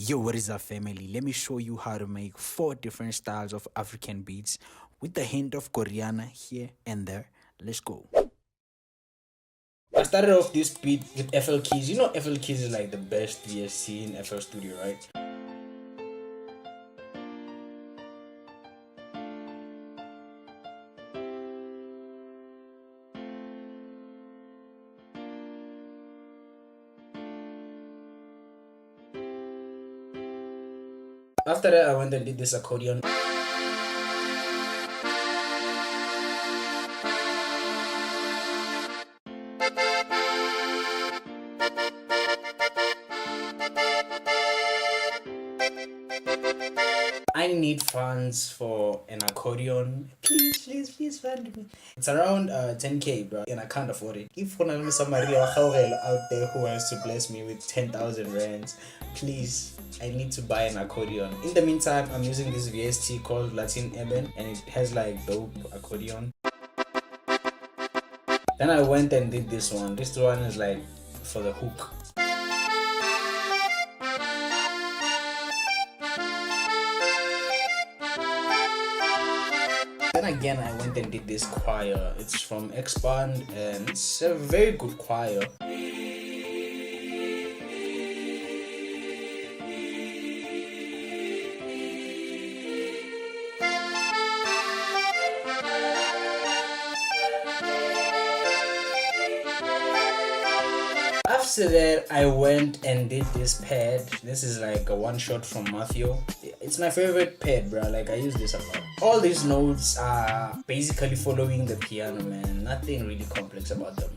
Yo, what is up, family? Let me show you how to make 4 different styles of African beats with a hint of Koriana here and there. Let's go. I started off this beat with FL Keys. You know FL Keys is like the best VSC in FL Studio, right? After that, I went and did this accordion. I need funds for an accordion. Please fund me. It's around 10k, bro, and I can't afford it. If somebody out there who wants to bless me with 10,000 rands, please, I need to buy an accordion. In the meantime, I'm using this VST called Latin Eben, and it has like dope accordion. Then I went and did this one. This one is like for the hook. Then again, I went and did this choir. It's from Expand and it's a very good choir. After that, I went and did this pad. This is like a one shot from Matthew. It's my favorite pad, bro. Like, I use this a lot. All these notes are basically following the piano, man. Nothing really complex about them.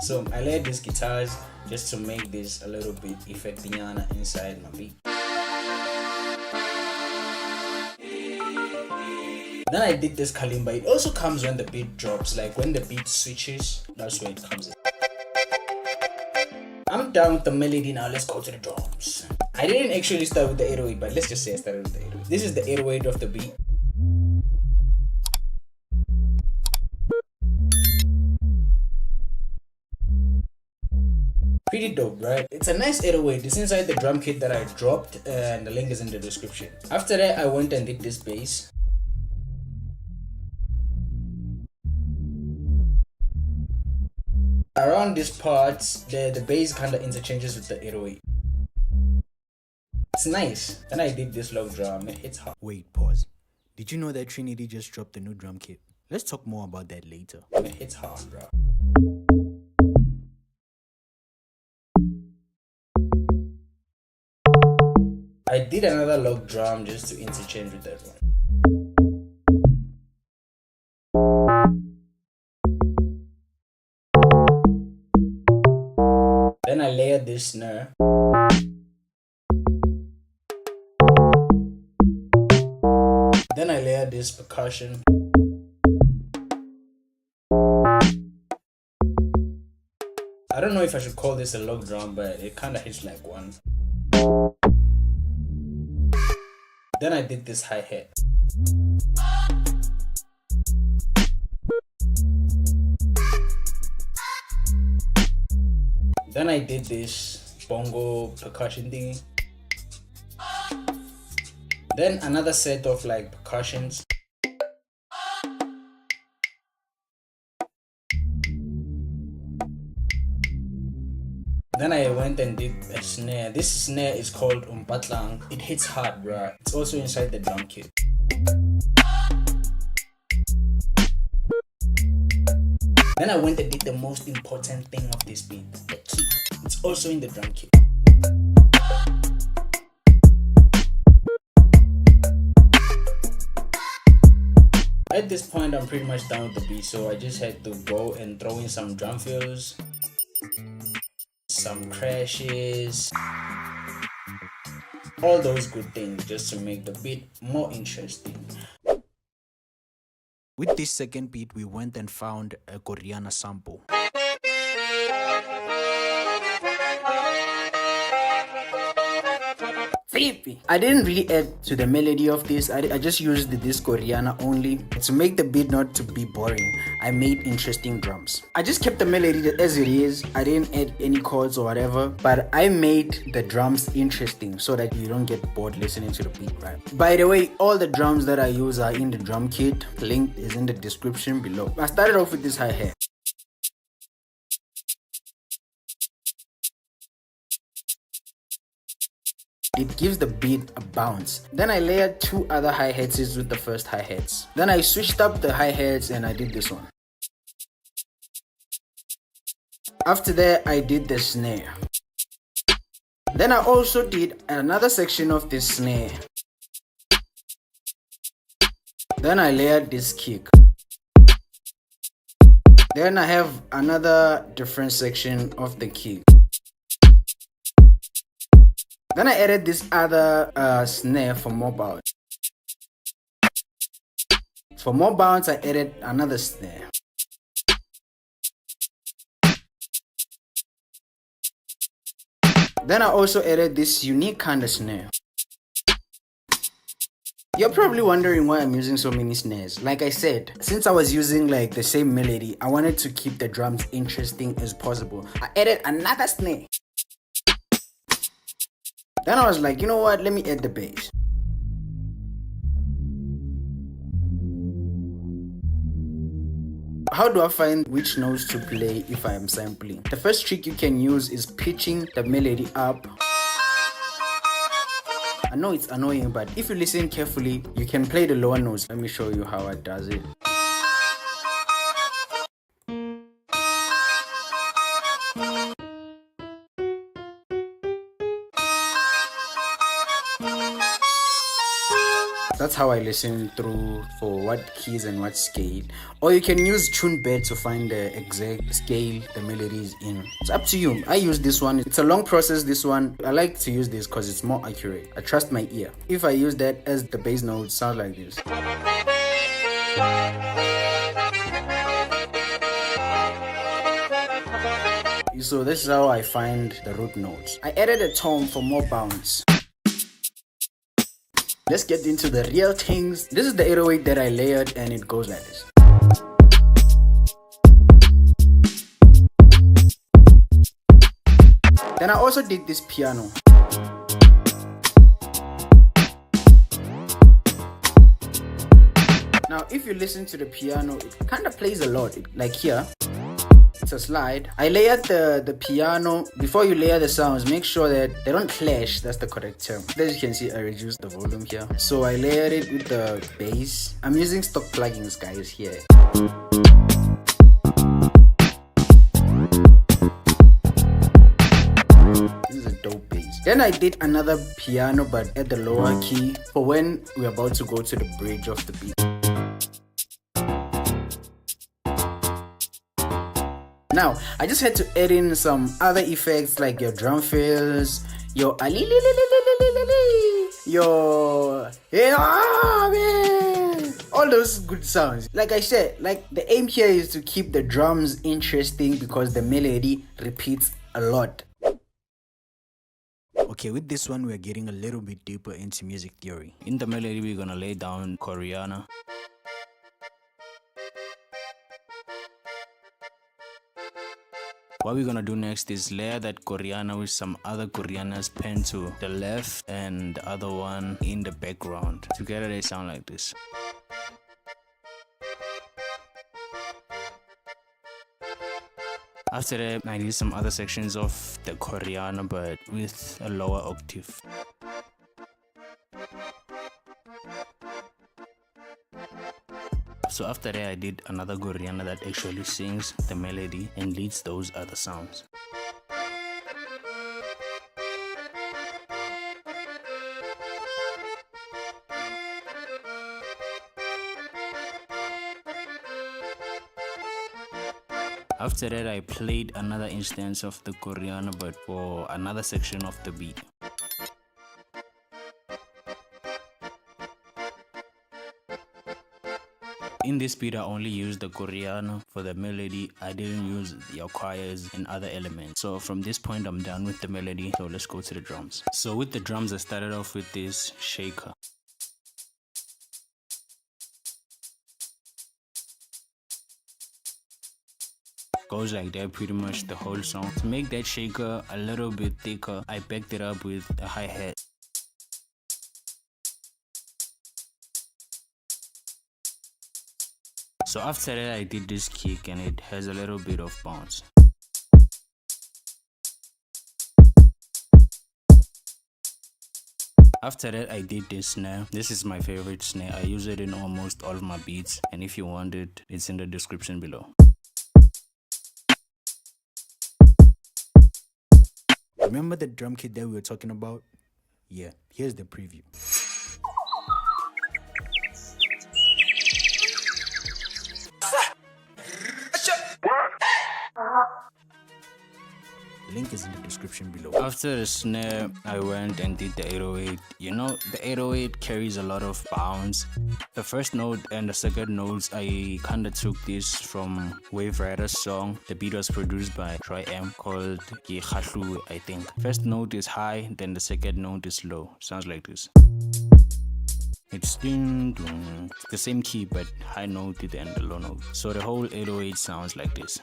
So I layered these guitars just to make this a little bit effective inside my beat. Then I did this kalimba. It also comes when the beat drops, like when the beat switches, that's where it comes in. I'm done with the melody now, let's go to the drums. I didn't actually start with the 808, but let's just say I started with the 808. This is the 808 of the beat. Pretty dope, right? It's a nice 808. It's inside the drum kit that I dropped, and the link is in the description. After that, I went and did this bass. Around this part, the bass kind of interchanges with the 808. It's nice. Then I did this log drum. It hits hard. Wait, pause. Did you know that Trinity just dropped a new drum kit? Let's talk more about that later. It hits hard, bro. I did another log drum just to interchange with that one. Then I layered this snare. Then I layered this percussion. I don't know if I should call this a log drum, but it kind of hits like one. Then I did this hi-hat. Then I did this bongo percussion thingy. Then another set of like percussions. Then I went and did a snare. This snare is called umpatlang. It hits hard, bruh. It's also inside the drum kit. Then I went and did the most important thing of this beat, the kick. It's also in the drum kit. At this point, I'm pretty much done with the beat, so I just had to go and throw in some drum fills, some crashes, all those good things just to make the beat more interesting. With this second beat, we went and found a Koriana sample. Tshepe. I didn't really add to the melody of this. I just used this Koriana only. To make the beat not to be boring, I made interesting drums. I just kept the melody as it is. I didn't add any chords or whatever, but I made the drums interesting so that you don't get bored listening to the beat, right? By the way, all the drums that I use are in the drum kit. Link is in the description below. I started off with this hi-hat. It gives the beat a bounce. Then I layered 2 other hi-hats with the first hi-hats. Then I switched up the hi-hats and I did this one. After that, I did the snare. Then I also did another section of this snare. Then I layered this kick. Then I have another different section of the kick. Then I added this other snare for more bounce. For more bounce, I added another snare. Then I also added this unique kind of snare. You're probably wondering why I'm using so many snares. Like I said, since I was using like the same melody, I wanted to keep the drums interesting as possible. I added another snare. Then I was like, you know what, let me add the bass. How do I find which notes to play if I am sampling? The first trick you can use is pitching the melody up. I know it's annoying, but if you listen carefully, you can play the lower notes. Let me show you how it does it. That's how I listen through for what keys and what scale. Or you can use TuneBed to find the exact scale the melody is in. It's up to you. I use this one. It's a long process, this one. I like to use this because it's more accurate. I trust my ear. If I use that as the bass note, sound like this. So this is how I find the root notes. I added a tone for more bounce. Let's get into the real things. This is the 808 that I layered and it goes like this. Then I also did this piano. Now if you listen to the piano, it kind of plays a lot. Like here, it's a slide. I layered the piano. Before you layer the sounds, make sure that they don't clash. That's the correct term. As you can see, I reduced the volume here. So I layered it with the bass. I'm using stock plugins, guys, here. This is a dope bass. Then I did another piano, but at the lower key for when we're about to go to the bridge of the beat. Now, I just had to add in some other effects like your drum fills, your all those good sounds. Like I said, like the aim here is to keep the drums interesting because the melody repeats a lot. Okay, with this one, we're getting a little bit deeper into music theory. In the melody, we're gonna lay down Koriana. What we're gonna do next is layer that Koriana with some other Korianas pinned to the left and the other one in the background. Together they sound like this. After that, I did some other sections of the Koriana but with a lower octave. So after that, I did another Koriana that actually sings the melody and leads those other sounds. After that, I played another instance of the Koriana but for another section of the beat. In this beat, I only used the Koriana for the melody. I didn't use the choirs and other elements. So from this point, I'm done with the melody. So let's go to the drums. So with the drums, I started off with this shaker. Goes like that pretty much the whole song. To make that shaker a little bit thicker, I backed it up with a hi-hat. So after that, I did this kick and it has a little bit of bounce. After that, I did this snare. This is my favorite snare. I use it in almost all of my beats, and if you want it, it's in the description below. Remember the drum kit that we were talking about? Yeah, here's the preview. Link is in the description below. After the snare, I went and did the 808. You know, the 808 carries a lot of bounce. The first note and the second notes, I kinda took this from Wave Rider's song. The beat was produced by Troy M called Ke Kgahlue, I think. First note is high, then the second note is low. Sounds like this. It's the same key but high note and the low note. So the whole 808 sounds like this.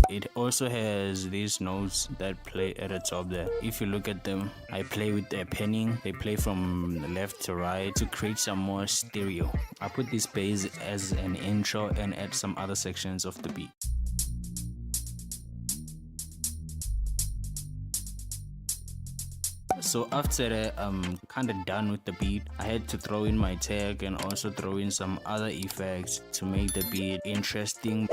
It also has these notes that play at the top there. If you look at them, I play with the penning. They play from left to right to create some more stereo. I put this bass as an intro and add some other sections of the beat. So after that, I'm kind of done with the beat. I had to throw in my tag and also throw in some other effects to make the beat interesting.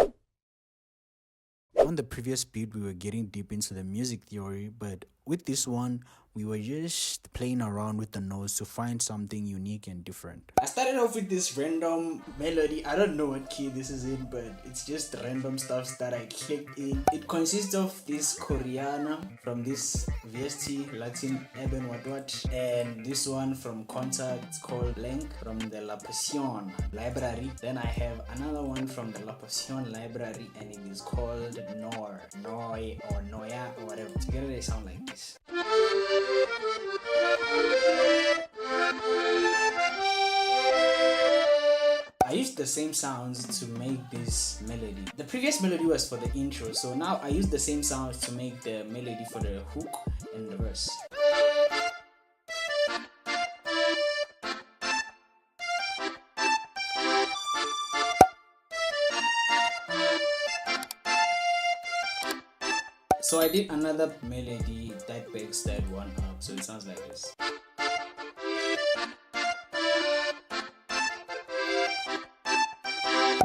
On the previous beat, we were getting deep into the music theory, but with this one, we were just playing around with the notes to find something unique and different. I started off with this random melody. I don't know what key this is in, but it's just random stuff that I clicked in. It consists of this Koriana from this VST Latin Urban what, and this one from Contact called Blank from the La Passion library. Then I have another one from the La Passion library, and it is called Noi or Noya or whatever. Together they sound like this. I used the same sounds to make this melody. The previous melody was for the intro, so now I use the same sounds to make the melody for the hook and the verse. So I did another melody that backs that one up, so it sounds like this.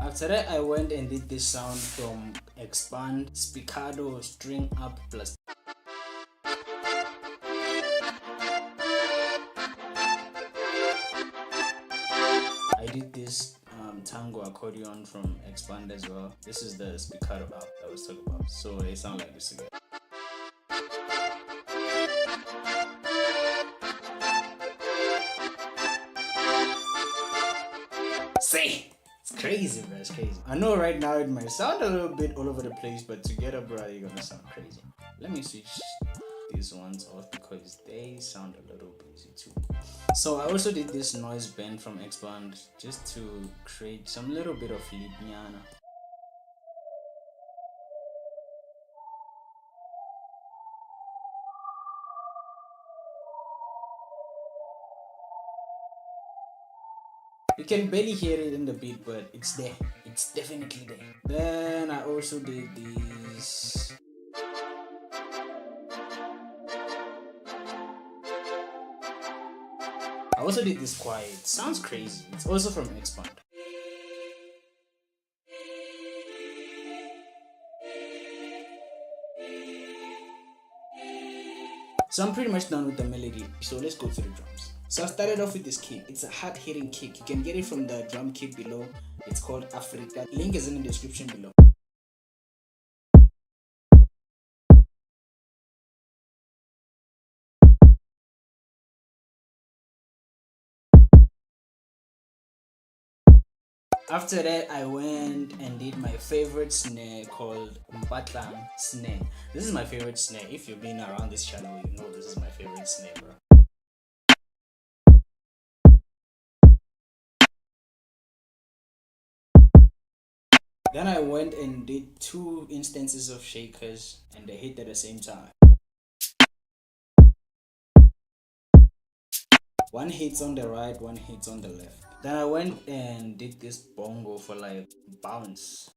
After that, I went and did this sound from Expand, Spiccato, String Up Plus. I did this tango accordion from Expand as well. This is the Spiccato up that I was talking about, so they sound like this again. Say! It's crazy, bro. It's crazy. I know right now it might sound a little bit all over the place, but together, bro, you're gonna sound crazy. Let me switch these ones off because they sound a little busy too. So I also did this noise bend from Expand just to create some little bit of linyana. You can barely hear it in the beat, but it's there. It's definitely there. Then I also did these. I also did this quiet. Sounds crazy. It's also from Expand. So I'm pretty much done with the melody. So let's go to the drums. So I started off with this kick. It's a hard hitting kick. You can get it from the drum kit below. It's called AFRIKA. Link is in the description below. After that, I went and did my favorite snare called Mpatlang snare. This is my favorite snare. If you've been around this channel, you know this is my favorite snare, bro. Then I went and did 2 instances of shakers and they hit at the same time. One hits on the right, one hits on the left. Then I went and did this bongo for like bounce.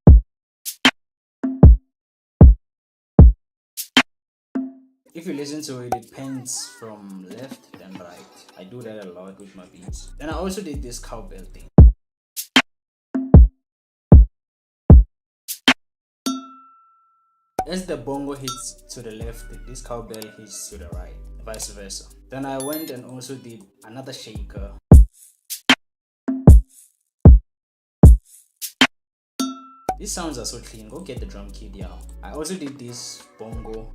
If you listen to it, it pans from left then right. I do that a lot with my beats. Then I also did this cowbell thing. As the bongo hits to the left, this cowbell hits to the right, vice versa. Then I went and also did another shaker. These sounds are so clean. Go get the drum kit, y'all. I also did this bongo.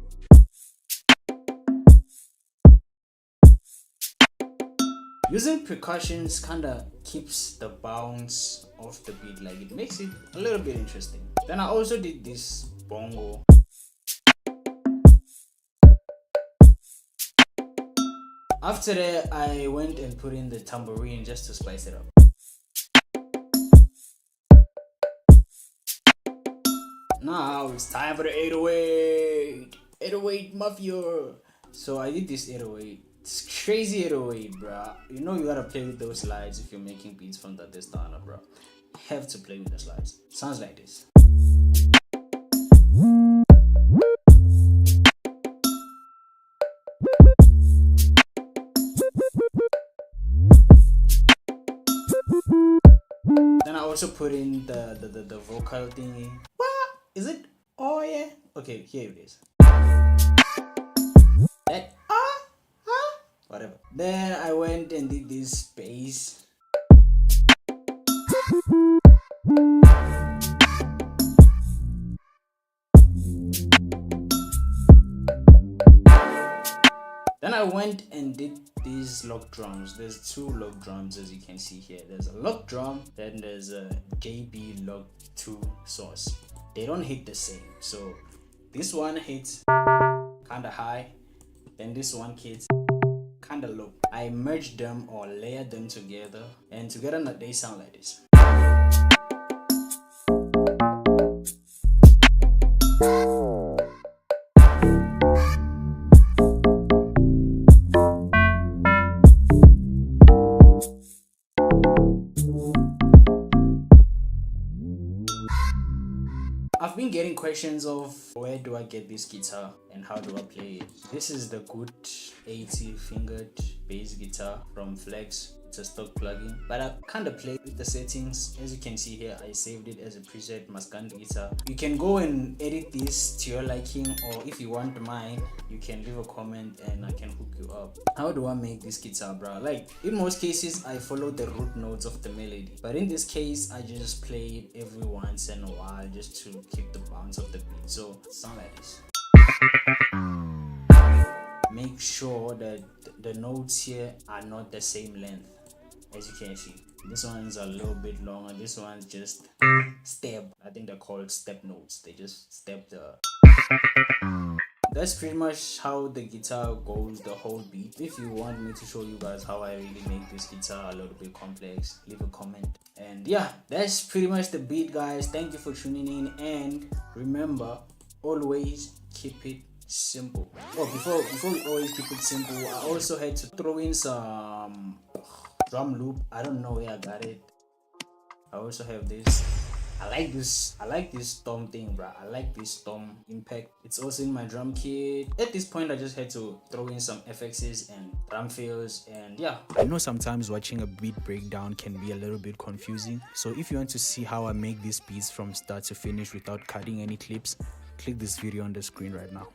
Using percussions kinda keeps the bounce of the beat, like it makes it a little bit interesting. Then I also did this bongo. After that, I went and put in the tambourine just to spice it up. Now it's time for the 808. 808 Mafia. So I did this 808. It's crazy 808, bruh. You know you gotta play with those slides if you're making beats from that stunna, bro. You have to play with the slides. Sounds like this. Then I also put in the vocal thingy. What? Is it? Oh yeah. Okay, here it is. That whatever. Then I went and did this bass. Then I went and did these lock drums. There's 2 lock drums as you can see here. There's a lock drum, then there's a JB lock 2 source. They don't hit the same. So this one hits kinda high, then this one hits kinda low. I merged them or layered them together, and together they sound like this. I've been getting questions of where do I get this guitar and how do I play it. This is the good 80 fingered bass guitar from Flex. It's a stock plugin, but I kind of play with the settings. As you can see here, I saved it as a preset maskandi guitar. You can go and edit this to your liking, or if you want mine, you can leave a comment and I can hook you up. How do I make this guitar, bro? Like in most cases, I follow the root notes of the melody, but in this case, I just play it every once in a while just to keep the bounce of the beat. So it sounds like this. Make sure that the notes here are not the same length. As you can see, this one's a little bit longer, this one's just step. I think they're called step notes. They just step the. That's pretty much how the guitar goes, the whole beat. If you want me to show you guys how I really make this guitar a little bit complex, leave a comment. And yeah, that's pretty much the beat, guys. Thank you for tuning in, and remember, always keep it simple. Oh, before we always keep it simple, I also had to throw in some drum loop. I don't know where I got it. I also have this. I like this tom thing, bro. I like this tom impact. It's also in my drum kit. At this point, I just had to throw in some FXs and drum fills, and yeah. I know sometimes watching a beat breakdown can be a little bit confusing. So if you want to see how I make these beats from start to finish without cutting any clips, click this video on the screen right now.